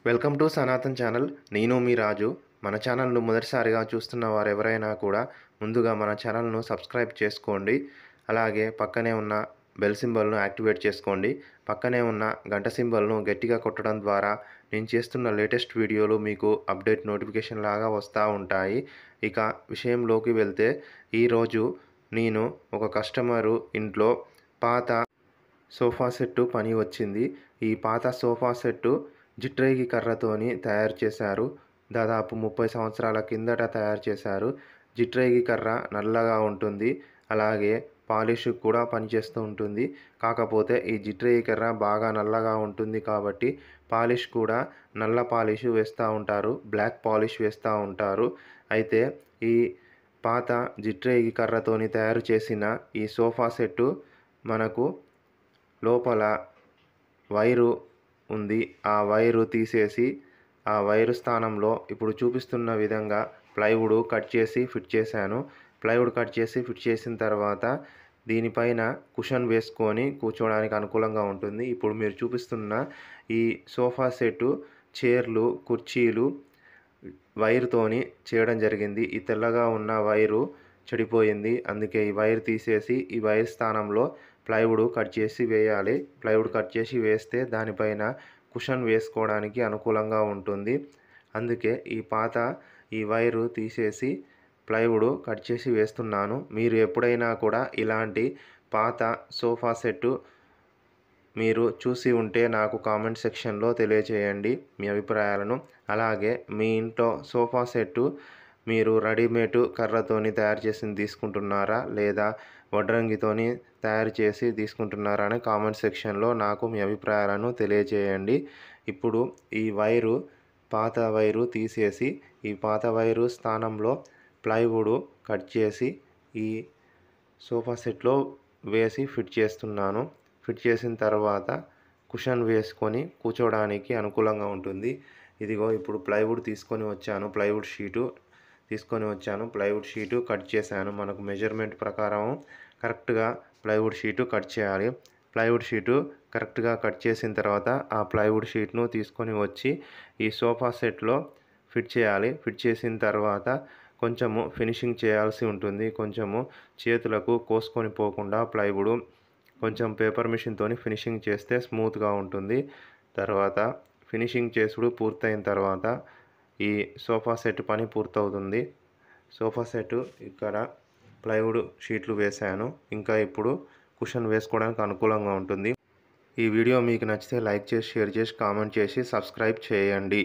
Welcome to Sanatan channel. నేను మీ రాజు. మన ఛానల్ను మొదటిసారిగా చూస్తున్న వారెవరైనా కూడా ముందుగా మన ఛానల్ను సబ్స్క్రైబ్ చేసుకోండి. అలాగే పక్కనే ఉన్న బెల్ సింబల్ను యాక్టివేట్ చేసుకోండి. పక్కనే ఉన్న గంట సింబల్ను గట్టిగా కొట్టడం ద్వారా నేను చేస్తున్న లేటెస్ట్ వీడియోలు మీకు అప్డేట్ నోటిఫికేషన్ లాగా వస్తూ ఉంటాయి. ఇక విషయంలోకి వెళ్తే ఈరోజు నేను ఒక కస్టమరు ఇంట్లో పాత సోఫా సెట్టు పని వచ్చింది. ఈ పాత సోఫా సెట్టు జిట్రేగి కర్రతోని తయారు చేశారు. దాదాపు 30 సంవత్సరాల కిందట తయారు చేశారు. జిట్రేగి కర్ర నల్లగా ఉంటుంది. అలాగే పాలిష్ కూడా పనిచేస్తూ ఉంటుంది. కాకపోతే ఈ జిట్రేగి కర్ర బాగా నల్లగా ఉంటుంది కాబట్టి పాలిష్ కూడా నల్ల పాలిష్ వేస్తూ ఉంటారు. బ్లాక్ పాలిష్ వేస్తూ ఉంటారు. అయితే ఈ పాత జిట్రేగి కర్రతోని తయారు చేసిన ఈ సోఫా సెట్టు మనకు లోపల వైరు ఉంది. ఆ వైరు తీసేసి ఆ వైరు స్థానంలో ఇప్పుడు చూపిస్తున్న విధంగా ప్లైవుడ్ కట్ చేసి ఫిట్ చేశాను. ప్లైవుడ్ కట్ చేసి ఫిట్ చేసిన తర్వాత దీనిపైన కుషన్ వేసుకొని కూర్చోవడానికి అనుకూలంగా ఉంటుంది. ఇప్పుడు మీరు చూపిస్తున్న ఈ సోఫా సెట్టు చైర్లు, కుర్చీలు వైరుతోని చేయడం జరిగింది. ఈ తెల్లగా ఉన్న వైరు చెడిపోయింది. అందుకే ఈ వైర్ తీసేసి ఈ వైర్ స్థానంలో ప్లైవుడ్ కట్ చేసి వేయాలి. ప్లైవుడ్ కట్ చేసి వేస్తే దానిపైన కుషన్ వేసుకోవడానికి అనుకూలంగా ఉంటుంది. అందుకే ఈ వైరు తీసేసి ప్లైవుడ్ కట్ చేసి వేస్తున్నాను. మీరు ఎప్పుడైనా కూడా ఇలాంటి పాత సోఫా సెట్టు మీరు చూసి ఉంటే నాకు కామెంట్ సెక్షన్లో తెలియచేయండి మీ అభిప్రాయాలను. అలాగే మీ ఇంట్లో సోఫా సెట్టు మీరు రెడీమేడ్ కర్రతోని తయారు చేసింది తీసుకుంటున్నారా లేదా వడ్రంగితోని తయారు చేసి తీసుకుంటున్నారా అని కామెంట్ సెక్షన్లో నాకు మీ అభిప్రాయాలను తెలియజేయండి. ఇప్పుడు ఈ పాత వైరు తీసేసి ఈ పాత వైరు స్థానంలో ప్లైవుడ్ కట్ చేసి ఈ సోఫా సెట్లో వేసి ఫిట్ చేస్తున్నాను. ఫిట్ చేసిన తర్వాత కుషన్ వేసుకొని కూర్చోడానికి అనుకూలంగా ఉంటుంది. ఇదిగో ఇప్పుడు ప్లైవుడ్ తీసుకొని వచ్చాను. ప్లైవుడ్ షీటు కట్ చేశాను. మనకు మెజర్మెంట్ ప్రకారం కరెక్ట్గా ప్లైవుడ్ షీటు కట్ చేయాలి. ప్లైవుడ్ షీటు కరెక్ట్గా కట్ చేసిన తర్వాత ఆ ప్లైవుడ్ షీట్ను తీసుకొని వచ్చి ఈ సోఫా సెట్లో ఫిట్ చేయాలి. ఫిట్ చేసిన తర్వాత కొంచెము ఫినిషింగ్ చేయాల్సి ఉంటుంది. కొంచెము చేతులకు కోసుకొని పోకుండా ప్లైవుడ్ కొంచెం పేపర్ మిషన్తో ఫినిషింగ్ చేస్తే స్మూత్గా ఉంటుంది. తర్వాత ఫినిషింగ్ చేసుడు పూర్తయిన తర్వాత ఈ సోఫా సెట్ పని పూర్తవుతుంది. సోఫా సెట్ ఇక్కడ ప్లైవుడ్ షీట్లు వేశాను. ఇంకా ఇప్పుడు కుషన్ వేసుకోవడానికి అనుకూలంగా ఉంటుంది. ఈ వీడియో మీకు నచ్చితే లైక్ చేసి, షేర్ చేసి, కామెంట్ చేసి సబ్స్క్రైబ్ చేయండి.